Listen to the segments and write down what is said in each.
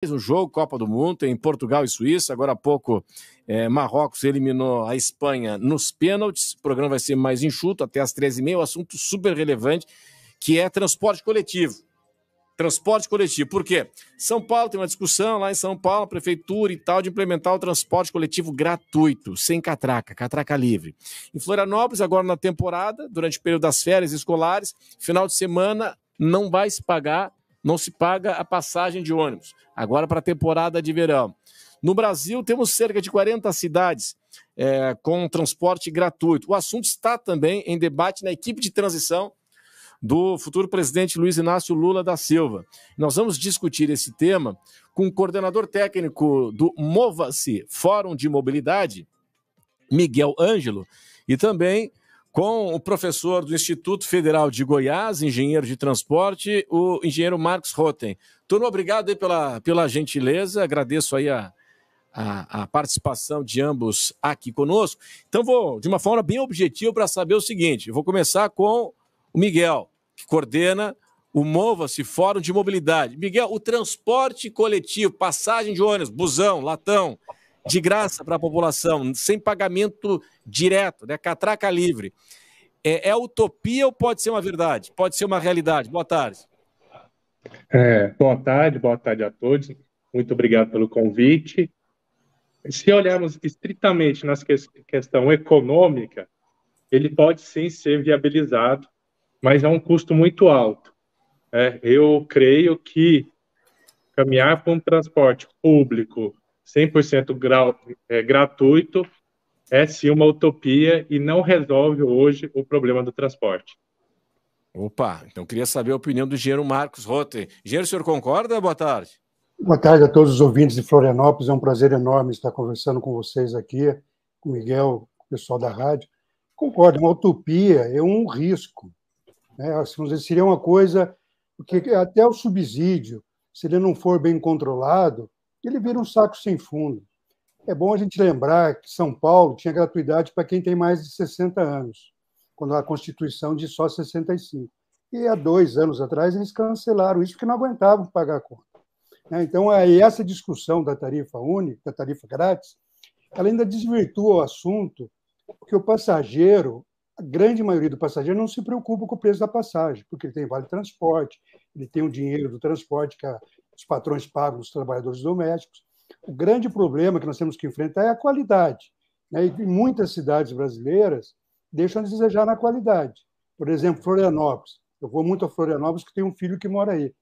Um jogo, Copa do Mundo, tem Portugal e Suíça. Agora há pouco, Marrocos eliminou a Espanha nos pênaltis. O programa vai ser mais enxuto, até às 13h30. Um assunto super relevante, que é transporte coletivo. Transporte coletivo. Por quê? São Paulo tem uma discussão lá em São Paulo, prefeitura e tal, de implementar o transporte coletivo gratuito, sem catraca, catraca livre. Em Florianópolis, agora na temporada, durante o período das férias escolares, final de semana, não vai se pagar, não se paga a passagem de ônibus. Agora para a temporada de verão. No Brasil, temos cerca de 40 cidades com transporte gratuito. O assunto está também em debate na equipe de transição do futuro presidente Luiz Inácio Lula da Silva. Nós vamos discutir esse tema com o coordenador técnico do Mova-se Fórum de Mobilidade, Miguel Ângelo, e também com o professor do Instituto Federal de Goiás, engenheiro de transporte, o engenheiro Marcos Rotem. Turma, obrigado aí pela gentileza, agradeço aí a participação de ambos aqui conosco. Então vou, de uma forma bem objetiva, para saber o seguinte, eu vou começar com o Miguel, que coordena o Mova-se Fórum de Mobilidade. Miguel, o transporte coletivo, passagem de ônibus, busão, latão, de graça para a população, sem pagamento direto, né? Catraca livre. É utopia ou pode ser uma verdade? Pode ser uma realidade? Boa tarde. Boa tarde a todos. Muito obrigado pelo convite. Se olharmos estritamente na questão econômica, ele pode sim ser viabilizado, mas é um custo muito alto. Eu creio que caminhar para um transporte público 100% gratuito é sim uma utopia e não resolve hoje o problema do transporte. Opa, então queria saber a opinião do engenheiro Marcos Rotem. Engenheiro, o senhor concorda? Boa tarde. Boa tarde a todos os ouvintes de Florianópolis. É um prazer enorme estar conversando com vocês aqui, com o Miguel, com o pessoal da rádio. Concordo, uma utopia é um risco. Seria uma coisa, porque até o subsídio, se ele não for bem controlado, ele vira um saco sem fundo. É bom a gente lembrar que São Paulo tinha gratuidade para quem tem mais de 60 anos, quando a Constituição diz só 65. E há 2 anos atrás eles cancelaram isso porque não aguentavam pagar a conta. Então, essa discussão da tarifa única, da tarifa grátis, ela ainda desvirtua o assunto, porque o passageiro, a grande maioria do passageiro não se preocupa com o preço da passagem, porque ele tem vale transporte, ele tem o dinheiro do transporte que os patrões pagam os trabalhadores domésticos. O grande problema que nós temos que enfrentar é a qualidade. E muitas cidades brasileiras deixam a desejar na qualidade. Por exemplo, Florianópolis. Eu vou muito a Florianópolis, que tem um filho que mora aí.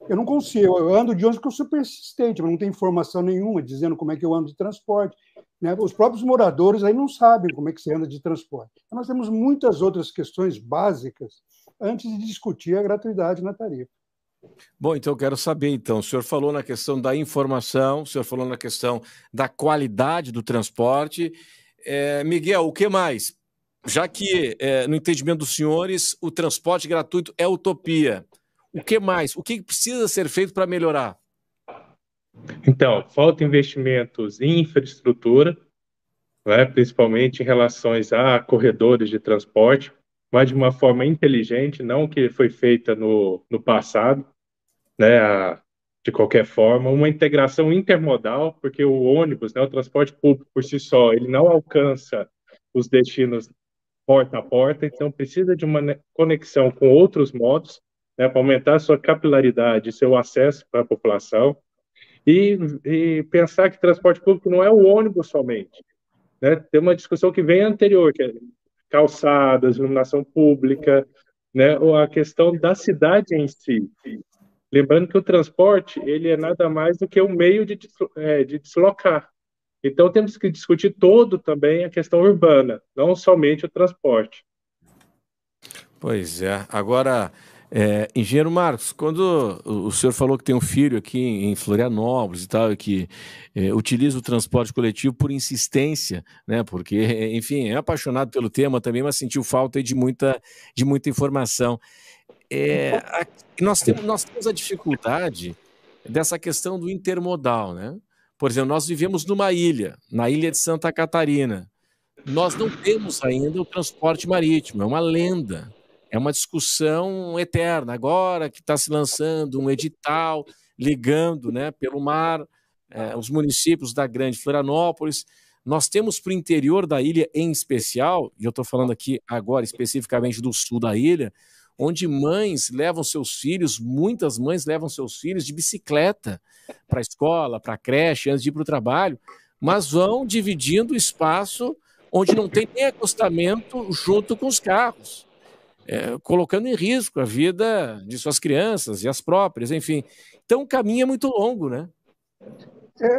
Eu não consigo, eu ando de ônibus porque eu sou persistente, mas não tem informação nenhuma dizendo como é que eu ando de transporte. Os próprios moradores aí não sabem como é que se anda de transporte. Então, nós temos muitas outras questões básicas antes de discutir a gratuidade na tarifa. Bom, então eu quero saber, então, o senhor falou na questão da informação, o senhor falou na questão da qualidade do transporte. Miguel, o que mais? Já que, no entendimento dos senhores, o transporte gratuito é utopia, o que mais? O que precisa ser feito para melhorar? Então, falta investimentos em infraestrutura, principalmente em relação a corredores de transporte, mas de uma forma inteligente, não que foi feita no passado, de qualquer forma, uma integração intermodal, porque o ônibus, o transporte público por si só, ele não alcança os destinos porta a porta, então precisa de uma conexão com outros modos, para aumentar a sua capilaridade, seu acesso para a população, e pensar que transporte público não é o ônibus somente. Tem uma discussão que vem anterior, que é calçadas, iluminação pública, ou a questão da cidade em si. Lembrando que o transporte ele é nada mais do que um meio de deslocar. Então, temos que discutir todo também a questão urbana, não somente o transporte. Pois é. Agora, engenheiro Marcos, quando o senhor falou que tem um filho aqui em Florianópolis e tal, que utiliza o transporte coletivo por insistência, né? Porque, enfim, é apaixonado pelo tema também, mas sentiu falta de muita informação. Nós temos a dificuldade dessa questão do intermodal, né? Por exemplo, nós vivemos numa ilha, na ilha de Santa Catarina. Nós não temos ainda o transporte marítimo, é uma lenda, é uma discussão eterna. Agora que está se lançando um edital ligando, né, pelo mar, os municípios da Grande Florianópolis. Nós temos para o interior da ilha em especial, e eu estou falando aqui agora especificamente do sul da ilha, onde mães levam seus filhos, muitas mães levam seus filhos de bicicleta para a escola, para a creche, antes de ir para o trabalho, mas vão dividindo o espaço onde não tem nem acostamento junto com os carros, colocando em risco a vida de suas crianças e as próprias, enfim. Então o caminho é muito longo, né?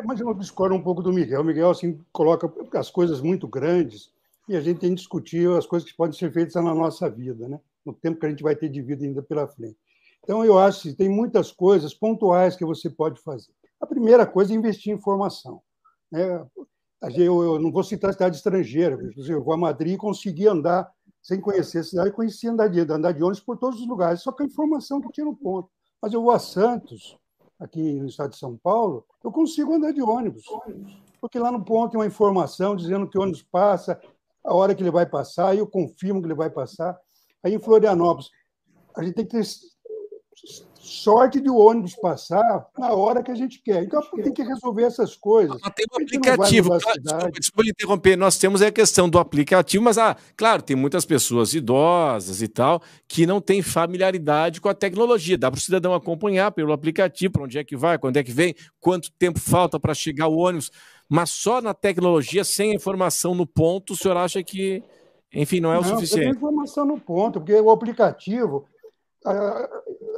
Mas eu discordo um pouco do Miguel. O Miguel assim, coloca as coisas muito grandes e a gente tem que discutir as coisas que podem ser feitas na nossa vida, né? No tempo que a gente vai ter de vida ainda pela frente. Então, eu acho que tem muitas coisas pontuais que você pode fazer. A primeira coisa é investir em formação, né? Eu não vou citar a cidade estrangeira. Eu vou a Madrid e consegui andar sem conhecer a cidade, eu conheci andar de ônibus por todos os lugares, só que a informação que tinha no ponto. Mas eu vou a Santos, aqui no estado de São Paulo, eu consigo andar de ônibus, porque lá no ponto tem uma informação dizendo que o ônibus passa, a hora que ele vai passar, e eu confirmo que ele vai passar. Aí em Florianópolis, a gente tem que ter sorte de o ônibus passar na hora que a gente quer. Então, tem que resolver essas coisas. Mas tem um aplicativo. Desculpa interromper, nós temos a questão do aplicativo, mas, claro, tem muitas pessoas idosas e tal que não têm familiaridade com a tecnologia. Dá para o cidadão acompanhar pelo aplicativo, para onde é que vai, quando é que vem, quanto tempo falta para chegar o ônibus. Mas só na tecnologia, sem informação no ponto, o senhor acha que, enfim, não é o suficiente? Tem informação no ponto, porque o aplicativo...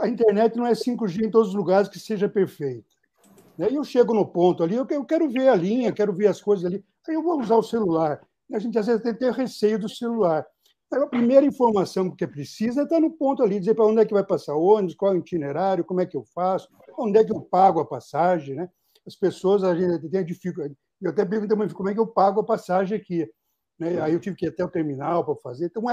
A internet não é 5G em todos os lugares que seja perfeita. Aí eu chego no ponto ali, eu quero ver a linha, quero ver as coisas ali, aí eu vou usar o celular. A gente às vezes tem que ter receio do celular. Aí a primeira informação que precisa é estar no ponto ali, dizer para onde é que vai passar o ônibus, qual é o itinerário, como é que eu faço, onde é que eu pago a passagem, né? As pessoas, a gente tem dificuldade. Eu até perguntei como é que eu pago a passagem aqui, né? Aí eu tive que ir até o terminal para fazer. Então,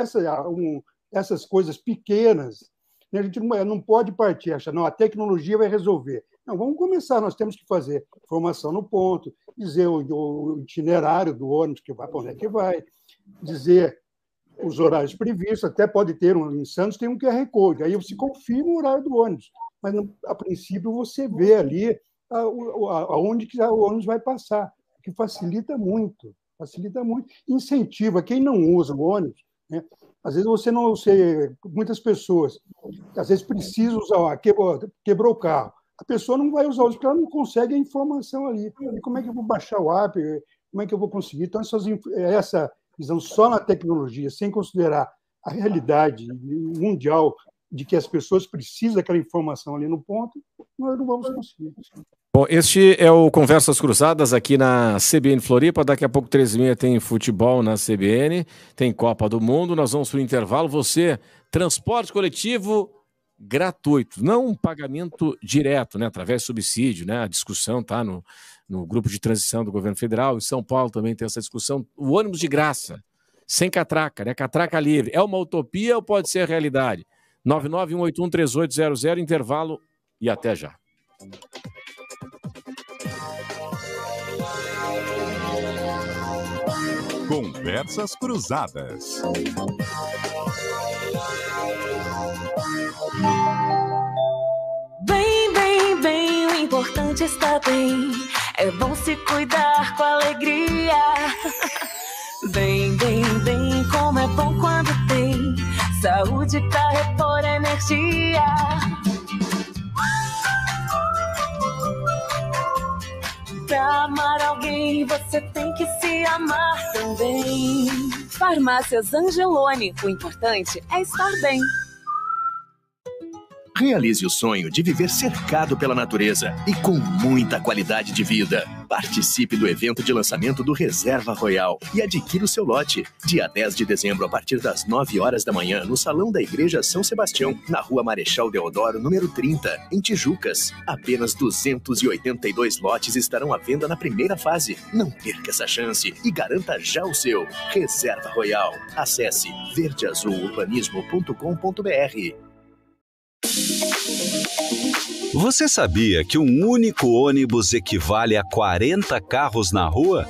essas coisas pequenas, a gente não pode partir, achar, não, a tecnologia vai resolver. Não, vamos começar, nós temos que fazer formação no ponto, dizer o itinerário do ônibus que vai, para onde é que vai, dizer os horários previstos, até pode ter, em Santos tem um QR Code, aí você confirma o horário do ônibus, mas a princípio você vê ali aonde que o ônibus vai passar, que facilita muito, incentiva quem não usa o ônibus, né? Às vezes muitas pessoas, às vezes precisam usar, quebrou o carro. A pessoa não vai usar o ônibus porque ela não consegue a informação ali. E como é que eu vou baixar o app? Como é que eu vou conseguir? Então, essa visão só na tecnologia, sem considerar a realidade mundial de que as pessoas precisam daquela informação ali no ponto, nós não vamos conseguir. Bom, este é o Conversas Cruzadas aqui na CBN Floripa. Daqui a pouco, 13h30, tem futebol na CBN, tem Copa do Mundo. Nós vamos para o intervalo. Você, transporte coletivo gratuito, não um pagamento direto, né, através de subsídio, né? A discussão está no grupo de transição do governo federal. Em São Paulo também tem essa discussão. O ônibus de graça, sem catraca, né? Catraca livre. É uma utopia ou pode ser realidade? 991813800, intervalo e até já. Conversas Cruzadas. Bem, o importante está bem. É bom se cuidar com alegria. Bem, como é bom quando tem saúde pra repor energia. Pra amar alguém, você tem que se amar também. Farmácias Angelone, o importante é estar bem. Realize o sonho de viver cercado pela natureza e com muita qualidade de vida. Participe do evento de lançamento do Reserva Royal e adquira o seu lote. Dia 10 de dezembro, a partir das 9 horas da manhã, no Salão da Igreja São Sebastião, na Rua Marechal Deodoro, número 30, em Tijucas. Apenas 282 lotes estarão à venda na primeira fase. Não perca essa chance e garanta já o seu. Reserva Royal. Acesse verdeazulurbanismo.com.br. Você sabia que um único ônibus equivale a 40 carros na rua?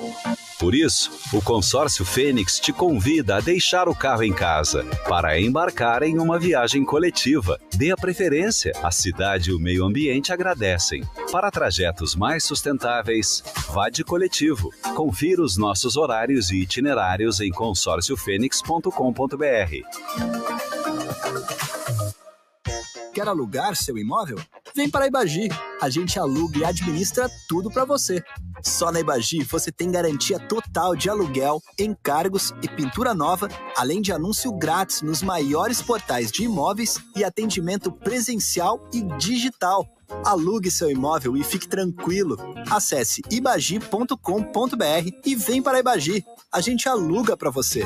Por isso, o Consórcio Fênix te convida a deixar o carro em casa para embarcar em uma viagem coletiva. Dê a preferência, a cidade e o meio ambiente agradecem. Para trajetos mais sustentáveis, vá de coletivo. Confira os nossos horários e itinerários em consórciofênix.com.br. Quer alugar seu imóvel? Vem para a Ibagi. A gente aluga e administra tudo para você. Só na Ibagi você tem garantia total de aluguel, encargos e pintura nova, além de anúncio grátis nos maiores portais de imóveis e atendimento presencial e digital. Alugue seu imóvel e fique tranquilo. Acesse ibagi.com.br e vem para a Ibagi. A gente aluga para você.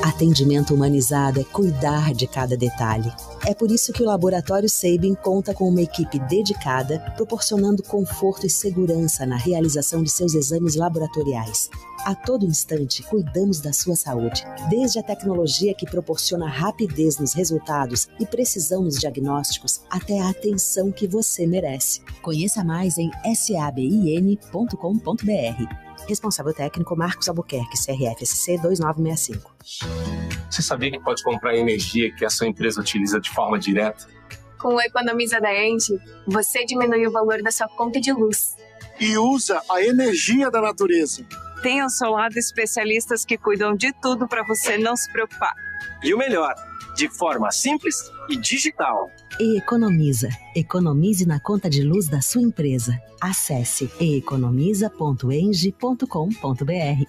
Atendimento humanizado é cuidar de cada detalhe. É por isso que o Laboratório Sabin conta com uma equipe dedicada, proporcionando conforto e segurança na realização de seus exames laboratoriais. A todo instante, cuidamos da sua saúde, desde a tecnologia que proporciona rapidez nos resultados e precisão nos diagnósticos, até a atenção que você merece. Conheça mais em sabin.com.br. Responsável técnico Marcos Albuquerque, CRF-SC 2965. Você sabia que pode comprar energia que a sua empresa utiliza de forma direta? Com o Economiza da Engie, você diminui o valor da sua conta de luz. E usa a energia da natureza. Tem ao seu lado especialistas que cuidam de tudo para você não se preocupar. E o melhor, de forma simples e digital. E Economiza. Economize na conta de luz da sua empresa. Acesse eeconomiza.engie.com.br.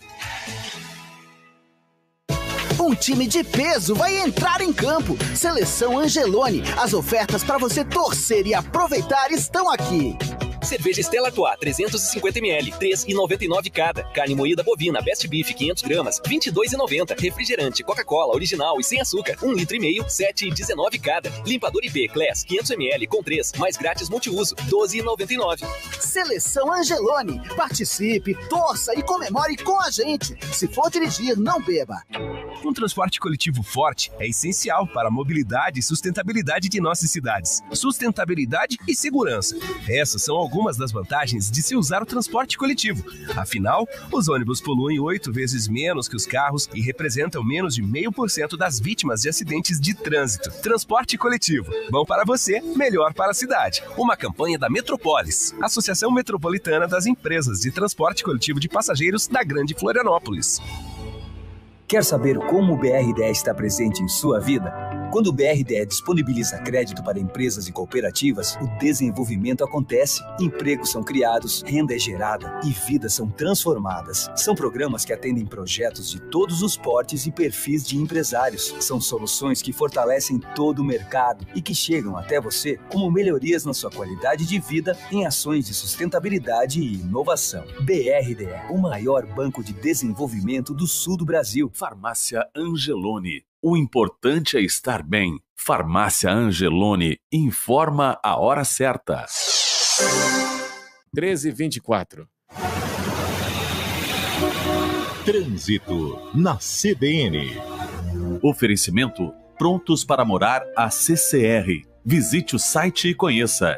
Um time de peso vai entrar em campo. Seleção Angeloni. As ofertas para você torcer e aproveitar estão aqui. Cerveja Stella Artois, 350ml, R$ 3,99 cada. Carne moída bovina, Best Beef, 500 gramas, R$ 22,90. Refrigerante Coca-Cola, original e sem açúcar, 1,5 litro, R$ 7,19 cada. Limpador IP, Class, 500ml, com 3, mais grátis multiuso, R$ 12,99. Seleção Angeloni. Participe, torça e comemore com a gente. Se for dirigir, não beba. Um transporte coletivo forte é essencial para a mobilidade e sustentabilidade de nossas cidades. Sustentabilidade e segurança. Essas são algumas das vantagens de se usar o transporte coletivo. Afinal, os ônibus poluem 8 vezes menos que os carros e representam menos de 0,5% das vítimas de acidentes de trânsito. Transporte coletivo. Bom para você, melhor para a cidade. Uma campanha da Metropolis, Associação Metropolitana das Empresas de Transporte Coletivo de Passageiros da Grande Florianópolis. Quer saber como o BRDE está presente em sua vida? Quando o BRDE disponibiliza crédito para empresas e cooperativas, o desenvolvimento acontece, empregos são criados, renda é gerada e vidas são transformadas. São programas que atendem projetos de todos os portes e perfis de empresários. São soluções que fortalecem todo o mercado e que chegam até você como melhorias na sua qualidade de vida em ações de sustentabilidade e inovação. BRDE, o maior banco de desenvolvimento do sul do Brasil. Farmácia Angeloni. O importante é estar bem. Farmácia Angeloni. Informa a hora certa. 13h24. Trânsito na CBN. Oferecimento prontos para morar a CCR. Visite o site e conheça.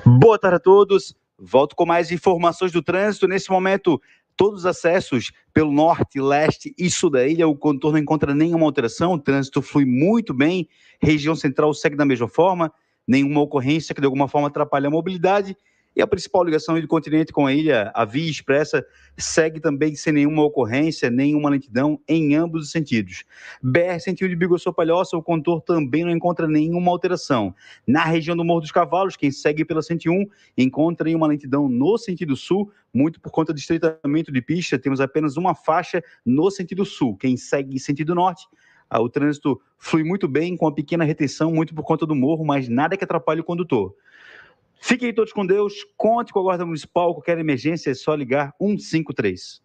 Boa tarde a todos. Volto com mais informações do trânsito. Nesse momento, todos os acessos pelo norte, leste e sul da ilha, o contorno não encontra nenhuma alteração, o trânsito flui muito bem, região central segue da mesma forma, nenhuma ocorrência que de alguma forma atrapalhe a mobilidade, e a principal ligação do continente com a ilha, a Via Expressa, segue também sem nenhuma ocorrência, nenhuma lentidão em ambos os sentidos. BR-101 de Biguaçu-Palhoça, o contorno também não encontra nenhuma alteração. Na região do Morro dos Cavalos, quem segue pela 101 encontra uma lentidão no sentido sul, muito por conta do estreitamento de pista, temos apenas uma faixa no sentido sul. Quem segue em sentido norte, o trânsito flui muito bem, com uma pequena retenção, muito por conta do morro, mas nada que atrapalhe o condutor. Fiquem todos com Deus, conte com a Guarda Municipal, qualquer emergência é só ligar 153.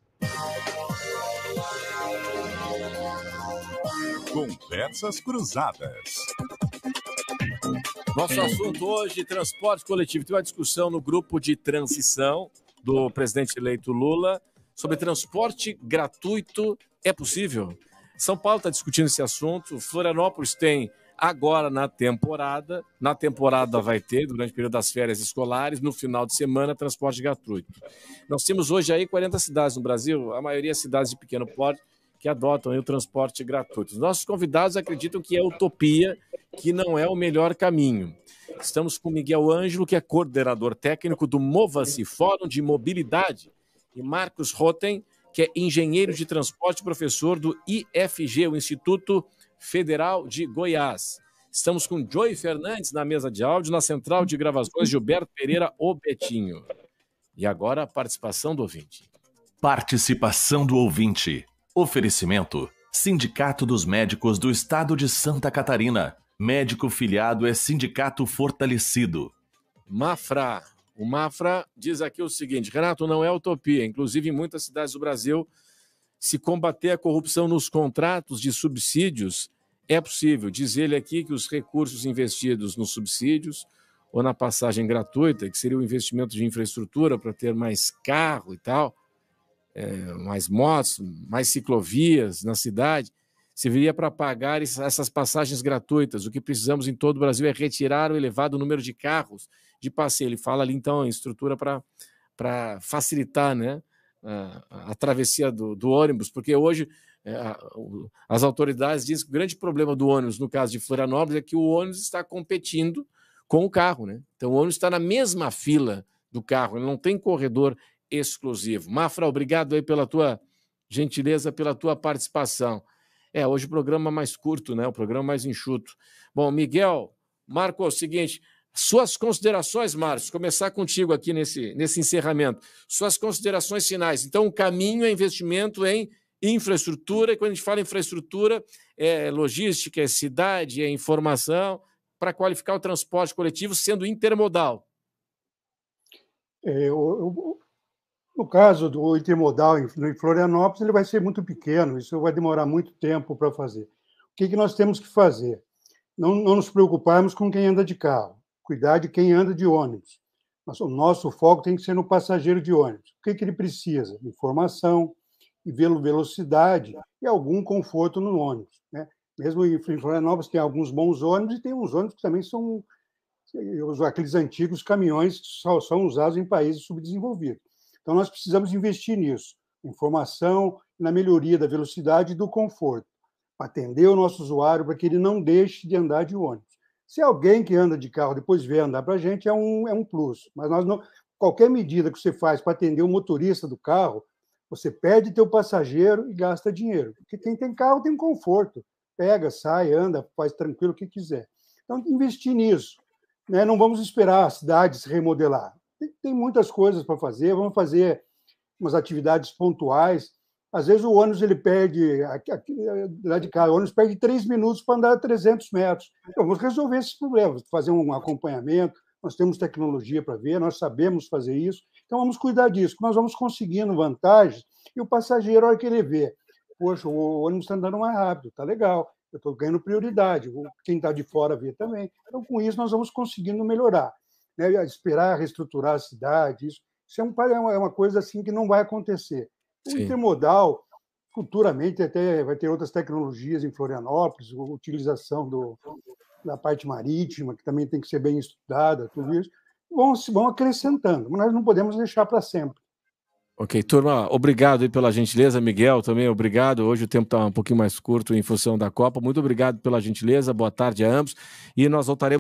Conversas Cruzadas. Nosso assunto hoje, transporte coletivo. Tem uma discussão no grupo de transição do presidente eleito Lula sobre transporte gratuito. É possível? São Paulo está discutindo esse assunto. Florianópolis tem Agora, na temporada vai ter, durante o período das férias escolares, no final de semana, transporte gratuito. Nós temos hoje aí 40 cidades no Brasil, a maioria cidades de pequeno porte, que adotam aí o transporte gratuito. Os nossos convidados acreditam que é utopia, que não é o melhor caminho. Estamos com Miguel Ângelo, que é coordenador técnico do Mova-se, Fórum de Mobilidade, e Marcos Rotem, que é engenheiro de transporte e professor do IFG, o Instituto Federal de Goiás. Estamos com Joey Fernandes na mesa de áudio, na central de gravações, Gilberto Pereira, o Betinho. E agora a participação do ouvinte. Participação do ouvinte. Oferecimento: Sindicato dos Médicos do Estado de Santa Catarina. Médico filiado é Sindicato Fortalecido. Mafra. O Mafra diz aqui o seguinte: Renato, não é utopia. Inclusive, em muitas cidades do Brasil, se combater a corrupção nos contratos de subsídios, é possível. Diz ele aqui que os recursos investidos nos subsídios ou na passagem gratuita, que seria o investimento de infraestrutura para ter mais carro e tal, mais motos, mais ciclovias na cidade, serviria para pagar essas passagens gratuitas. O que precisamos em todo o Brasil é retirar o elevado número de carros de passeio. Ele fala ali, então, em estrutura para facilitar, né, a travessia do ônibus, porque hoje as autoridades dizem que o grande problema do ônibus, no caso de Florianópolis, é que o ônibus está competindo com o carro, né? Então o ônibus está na mesma fila do carro, ele não tem corredor exclusivo. Mafra, obrigado aí pela tua gentileza, pela tua participação. Hoje o programa mais curto, né? O programa mais enxuto. Bom, Miguel, Marco, é o seguinte, suas considerações, Marcos, começar contigo aqui nesse encerramento. Suas considerações finais. Então, o caminho é investimento em infraestrutura, e quando a gente fala em infraestrutura, é logística, é cidade, é informação, para qualificar o transporte coletivo sendo intermodal. No caso do intermodal em Florianópolis, ele vai ser muito pequeno, isso vai demorar muito tempo para fazer. O que nós temos que fazer? Não nos preocuparmos com quem anda de carro, cuidar de quem anda de ônibus. Mas o nosso foco tem que ser no passageiro de ônibus. O que ele precisa? Informação, e velocidade e algum conforto no ônibus, né? Mesmo em Florianópolis tem alguns bons ônibus e tem uns ônibus que também são aqueles antigos caminhões que só são usados em países subdesenvolvidos. Então, nós precisamos investir nisso, informação, na melhoria da velocidade e do conforto, atender o nosso usuário para que ele não deixe de andar de ônibus. Se alguém que anda de carro depois vier andar para a gente, é um plus. Mas qualquer medida que você faz para atender o motorista do carro, você perde teu passageiro e gasta dinheiro. Porque quem tem carro tem conforto. Pega, sai, anda, faz tranquilo o que quiser. Então, investir nisso, né? Não vamos esperar a cidade se remodelar. Tem muitas coisas para fazer, vamos fazer umas atividades pontuais. Às vezes o ônibus ele perde, lá de cá, o ônibus perde 3 minutos para andar 300 metros. Então, vamos resolver esses problemas, fazer um acompanhamento. Nós temos tecnologia para ver, nós sabemos fazer isso. Então, vamos cuidar disso, nós vamos conseguindo vantagens e o passageiro, a hora que ele vê, poxa, o ônibus está andando mais rápido, está legal, eu estou ganhando prioridade, quem está de fora vê também. Então, com isso, nós vamos conseguindo melhorar, né? Esperar reestruturar a cidade, isso é uma coisa assim que não vai acontecer. O intermodal, futuramente, até vai ter outras tecnologias em Florianópolis, a utilização da parte marítima, que também tem que ser bem estudada, tudo isso, vão acrescentando, mas nós não podemos deixar para sempre. Ok, turma, obrigado aí pela gentileza, Miguel também, obrigado. Hoje o tempo está um pouquinho mais curto em função da Copa. Muito obrigado pela gentileza, boa tarde a ambos. E nós voltaremos